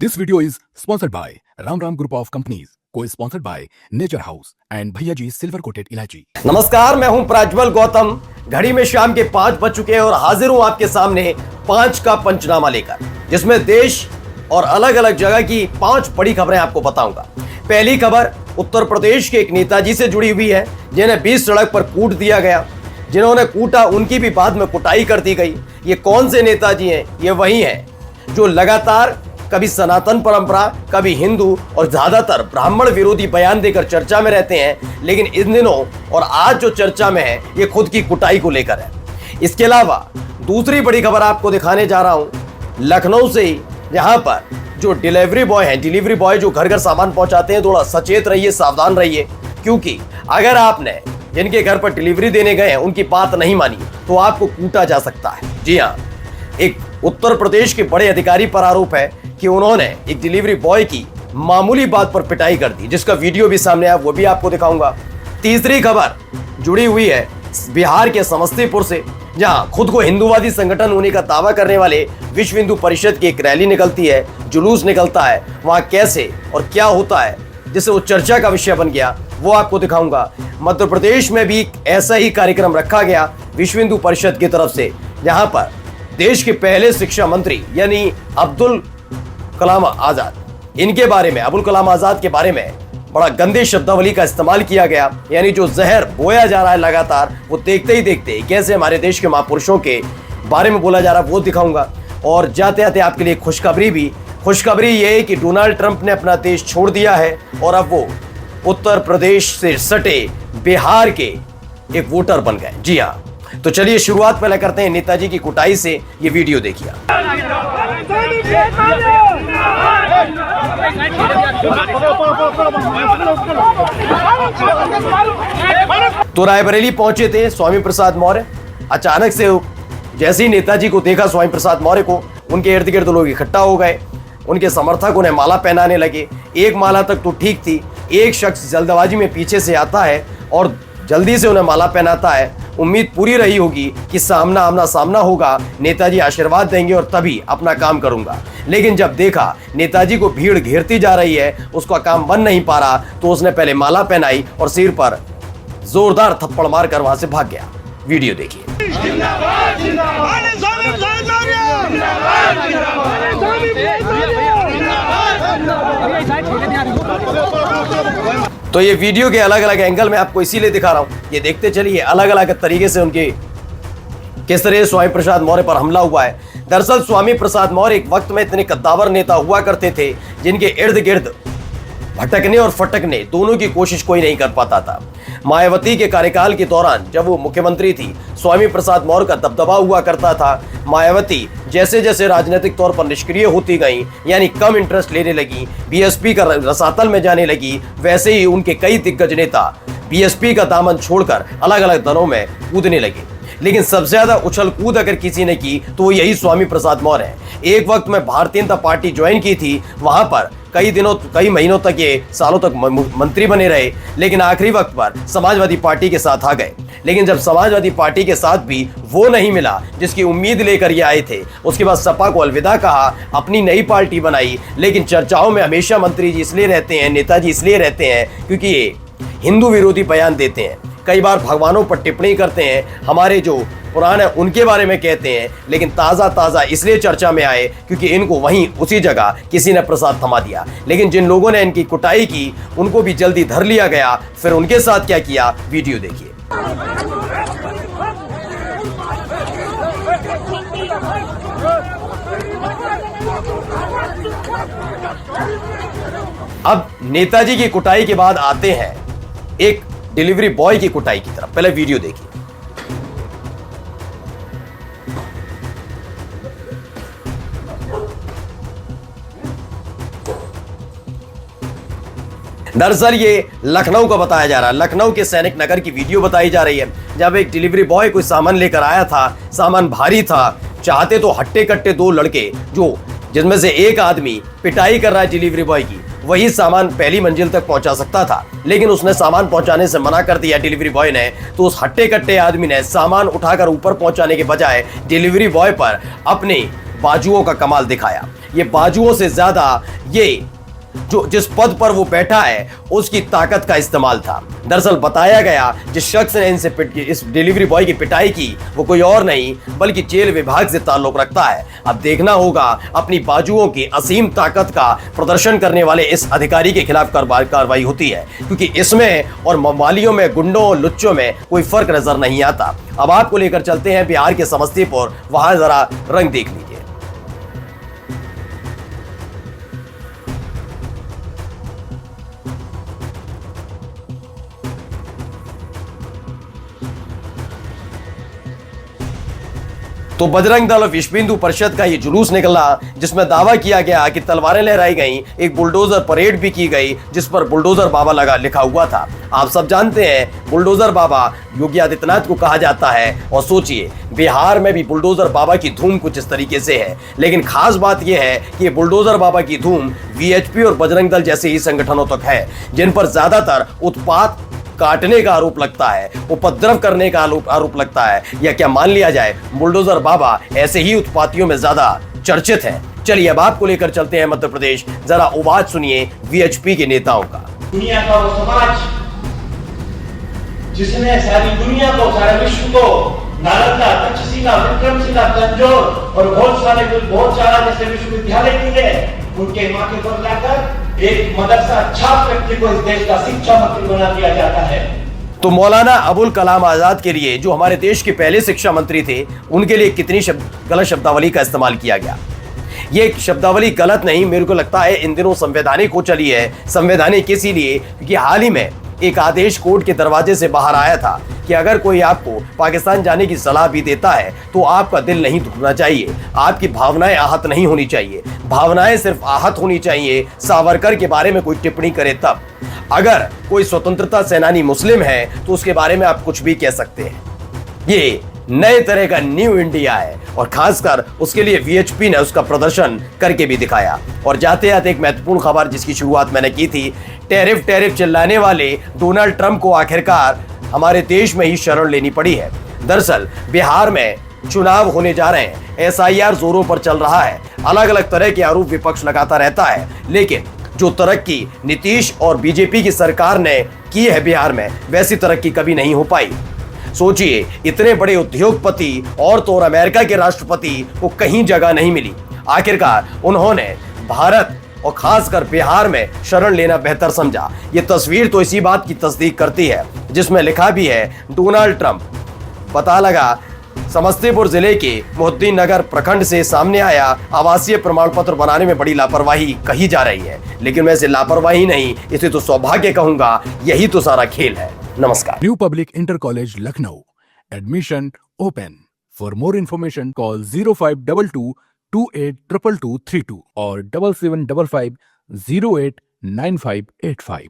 This video is sponsored by Ram Ram Group of Companies, co-sponsored by Nature House and भैया G silver coated इलायची। नमस्कार, मैं हूं प्रज्वल गौतम। घड़ी में शाम के 5 बज चुके हैं और हाजिर हूं आपके सामने 5 का पंचनामा लेकर, जिसमें देश और अलग अलग जगह की 5 बड़ी खबरें आपको बताऊंगा। पहली खबर उत्तर प्रदेश के एक नेताजी से जुड़ी हुई है, जिन्हें 20 सड़क पर कूट दिया गया। जिन्होंने कूटा उनकी भी बाद में कुटाई कर दी गई। ये कौन से नेताजी हैं? ये वही हैं जो लगातार कभी सनातन परंपरा, कभी हिंदू और ज्यादातर ब्राह्मण विरोधी बयान देकर चर्चा में रहते हैं, लेकिन इन दिनों और आज जो चर्चा में है ये खुद की कुटाई को लेकर है। इसके अलावा दूसरी बड़ी खबर आपको दिखाने जा रहा हूं लखनऊ से ही, जहां पर जो डिलीवरी बॉय हैं, डिलीवरी बॉय जो घर घर सामान पहुंचाते हैं, थोड़ा सचेत रहिए, सावधान रहिए, क्योंकि अगर आपने जिनके घर पर डिलीवरी देने गए हैं उनकी बात नहीं मानी तो आपको कूटा जा सकता है। जी हाँ, एक उत्तर प्रदेश के बड़े अधिकारी पर आरोप है कि उन्होंने एक डिलीवरी बॉय की मामूली बात पर पिटाई कर दी, जिसका वीडियो भी सामने आया, वो भी आपको दिखाऊंगा। तीसरी खबर जुड़ी हुई है बिहार के समस्तीपुर से, जहां खुद को हिंदूवादी संगठन होने का दावा करने वाले विश्व हिंदू परिषद की एक रैली निकलती है, जुलूस निकलता है। वहां कैसे और क्या होता है जिससे वो चर्चा का विषय बन गया, वो आपको दिखाऊंगा। मध्य प्रदेश में भी ऐसा ही कार्यक्रम रखा गया विश्व हिंदू परिषद की तरफ से, जहां पर देश के पहले शिक्षा मंत्री यानी अब्दुल कलाम आजाद, इनके बारे में, अबुल कलाम आजाद के बारे में बड़ा गंदे शब्दावली का इस्तेमाल किया गया। यानी जो जहर बोया जा रहा है लगातार, वो देखते ही देखते कैसे हमारे देश के महापुरुषों के बारे में बोला जा रहा है, वो दिखाऊंगा। और जाते जाते आपके लिए खुशखबरी ये है कि डोनाल्ड ट्रंप ने अपना देश छोड़ दिया है और अब वो उत्तर प्रदेश से सटे बिहार के एक वोटर बन गए। जी हाँ, तो चलिए शुरुआत पहले करते हैं नेताजी की कुटाई से। ये वीडियो देखिए। तो रायबरेली पहुंचे थे स्वामी प्रसाद मौर्य। अचानक से जैसे ही नेताजी को देखा, स्वामी प्रसाद मौर्य को, उनके इर्द गिर्द लोग इकट्ठा हो गए। उनके समर्थक उन्हें माला पहनाने लगे। एक माला तक तो ठीक थी, एक शख्स जल्दबाजी में पीछे से आता है और जल्दी से उन्हें माला पहनाता है। उम्मीद पूरी रही होगी कि आमना सामना होगा, नेताजी आशीर्वाद देंगे और तभी अपना काम करूंगा। लेकिन जब देखा नेताजी को भीड़ घेरती जा रही है, उसका काम बन नहीं पा रहा, तो उसने पहले माला पहनाई और सिर पर जोरदार थप्पड़ मारकर वहां से भाग गया। वीडियो देखिए। तो ये वीडियो के अलग अलग एंगल में आपको इसीलिए दिखा रहा हूं, ये देखते चलिए अलग अलग तरीके से उनके किस तरह स्वामी प्रसाद मौर्य पर हमला हुआ है। दरअसल स्वामी प्रसाद मौर्य एक वक्त में इतने कद्दावर नेता हुआ करते थे जिनके इर्द गिर्द भटकने और फटकने दोनों की कोशिश कोई नहीं कर पाता था। मायावती के कार्यकाल के दौरान जब वो मुख्यमंत्री थी, स्वामी प्रसाद मौर्य का दबदबा हुआ करता था। मायावती जैसे जैसे राजनीतिक तौर पर निष्क्रिय होती गई, यानी कम इंटरेस्ट लेने लगी, बीएसपी का रसातल में जाने लगी, वैसे ही उनके कई दिग्गज नेता बीएसपी का दामन छोड़कर अलग अलग दलों में कूदने लगे। लेकिन सबसे ज्यादा उछल कूद अगर किसी ने की तो वो यही स्वामी प्रसाद मौर्य है। एक वक्त में भारतीय जनता पार्टी ज्वाइन की थी, वहां पर कई महीनों तक, ये सालों तक मंत्री बने रहे, लेकिन आखिरी वक्त पर समाजवादी पार्टी के साथ आ गए। लेकिन जब समाजवादी पार्टी के साथ भी वो नहीं मिला जिसकी उम्मीद लेकर ये आए थे, उसके बाद सपा को अलविदा कहा, अपनी नई पार्टी बनाई। लेकिन चर्चाओं में हमेशा मंत्री जी इसलिए रहते हैं, नेताजी इसलिए रहते हैं क्योंकि ये हिंदू विरोधी बयान देते हैं, कई बार भगवानों पर टिप्पणी करते हैं, हमारे जो पुराण है उनके बारे में कहते हैं। लेकिन ताज़ा इसलिए चर्चा में आए क्योंकि इनको वहीं उसी जगह किसी ने प्रसाद थमा दिया। लेकिन जिन लोगों ने इनकी कुटाई की उनको भी जल्दी धर लिया गया। फिर उनके साथ क्या किया, वीडियो देखिए। अब नेताजी की कुटाई के बाद आते हैं एक डिलीवरी बॉय की कुटाई की तरफ। पहले वीडियो देखिए। दरअसल ये लखनऊ का बताया जा रहा है, लखनऊ के सैनिक नगर की वीडियो बताई जा रही है, जब एक डिलीवरी बॉय कोई सामान लेकर आया था, सामान भारी था, चाहते तो हट्टे कट्टे 2 लड़के, जिसमें से एक आदमी पिटाई कर रहा है डिलीवरी बॉय की, वही सामान पहली मंजिल तक पहुंचा सकता था, लेकिन उसने सामान पहुंचाने से मना कर दिया डिलीवरी बॉय ने। तो उस हट्टे कट्टे आदमी ने सामान उठाकर ऊपर पहुंचाने के बजाय डिलीवरी बॉय पर अपनी बाजुओं का कमाल दिखाया। ये बाजुओं से ज्यादा ये जो जिस पद पर वो बैठा है उसकी ताकत का इस्तेमाल था। दरअसल बताया गया जिस शख्स ने इस डिलीवरी बॉय की पिटाई की वो कोई और नहीं बल्कि जेल विभाग से ताल्लुक रखता है। अब देखना होगा अपनी बाजुओं की असीम ताकत का प्रदर्शन करने वाले इस अधिकारी के खिलाफ कार्रवाई होती है, क्योंकि इसमें और मवालियों में, गुंडों और लुच्चों में कोई फर्क नजर नहीं आता। अब आपको लेकर चलते हैं बिहार के समस्तीपुर, वहां जरा रंग देख लीजिए। तो बजरंग दल और विश्व हिंदू परिषद का ये जुलूस निकला जिसमें दावा किया गया कि तलवारें लहराई गईं, एक बुलडोजर परेड भी की गई जिस पर बुलडोजर बाबा लिखा हुआ था। आप सब जानते हैं बुलडोजर बाबा योगी आदित्यनाथ को कहा जाता है, और सोचिए बिहार में भी बुलडोजर बाबा की धूम कुछ इस तरीके से है। लेकिन खास बात यह है कि ये बुलडोजर बाबा की धूम वीएचपी और बजरंग दल जैसे ही संगठनों तक है जिन पर ज्यादातर उत्पात काटने का आरोप लगता है, उपद्रव करने का आरोप लगता है, या क्या मान लिया जाए बुलडोजर बाबा ऐसे ही उत्पातियों में ज्यादा चर्चित है। चलिए अब आपको लेकर चलते हैं मध्य प्रदेश, जरा आवाज सुनिए वीएचपी के नेताओं का। दुनिया का वो समाज जिसने सारी दुनिया को, सारे विश्व को नालंदा, तक्षशिला, विक्रमशिला, तंजौर और बहुत सारा जैसे विश्वविद्यालय दिए, उनके माथे पर लाकर एक मदरसा छात्र व्यक्ति को इस देश का शिक्षा मंत्री बना दिया जाता है। तो मौलाना अबुल कलाम आजाद के लिए, जो हमारे देश के पहले शिक्षा मंत्री थे, उनके लिए कितनी गलत शब्दावली का इस्तेमाल किया गया। ये शब्दावली गलत नहीं, मेरे को लगता है इन दिनों संवैधानिक हो चली है। संवैधानिक इसीलिए क्योंकि हाल ही में एक आदेश कोर्ट के दरवाजे से बाहर आया था कि अगर कोई आपको पाकिस्तान जाने की सलाह भी देता है तो आपका दिल नहीं दुखना चाहिए, आपकी भावनाएं आहत नहीं होनी चाहिए। भावनाएं सिर्फ आहत होनी चाहिए सावरकर के बारे में कोई टिप्पणी करे तब। अगर कोई स्वतंत्रता सेनानी मुस्लिम है तो उसके बारे में आप कुछ भी कह सकते हैं। ये नए तरह का न्यू इंडिया है और खासकर उसके लिए वीएचपी ने उसका प्रदर्शन करके भी दिखाया। और जाते जाते एक महत्वपूर्ण खबर जिसकी शुरुआत मैंने की थी, टैरिफ चिल्लाने वाले डोनाल्ड ट्रंप को आखिरकार हमारे देश में ही शरण लेनी पड़ी है। दरअसल बिहार में चुनाव होने जा रहे हैं, एसआईआर जोरों पर चल रहा है, अलग अलग तरह के आरोप विपक्ष लगाता रहता है, लेकिन जो तरक्की नीतीश और बीजेपी की सरकार ने की है बिहार में, वैसी तरक्की कभी नहीं हो पाई। सोचिए इतने बड़े उद्योगपति और तो और अमेरिका के राष्ट्रपति को कहीं जगह नहीं मिली, आखिरकार उन्होंने भारत और खासकर बिहार में शरण लेना बेहतर समझा। ये तस्वीर तो इसी बात की तस्दीक करती है जिसमें लिखा भी है डोनाल्ड ट्रंप। पता लगा समस्तीपुर जिले के मोहद्दीन नगर प्रखंड से सामने आया आवासीय प्रमाण पत्र बनाने में बड़ी लापरवाही कही जा रही है, लेकिन मैं इसे लापरवाही नहीं, इसे तो सौभाग्य कहूंगा। यही तो सारा खेल है। नमस्कार। New public inter college Lucknow, admission open. For more information call 0522 282232 और 7755 089585।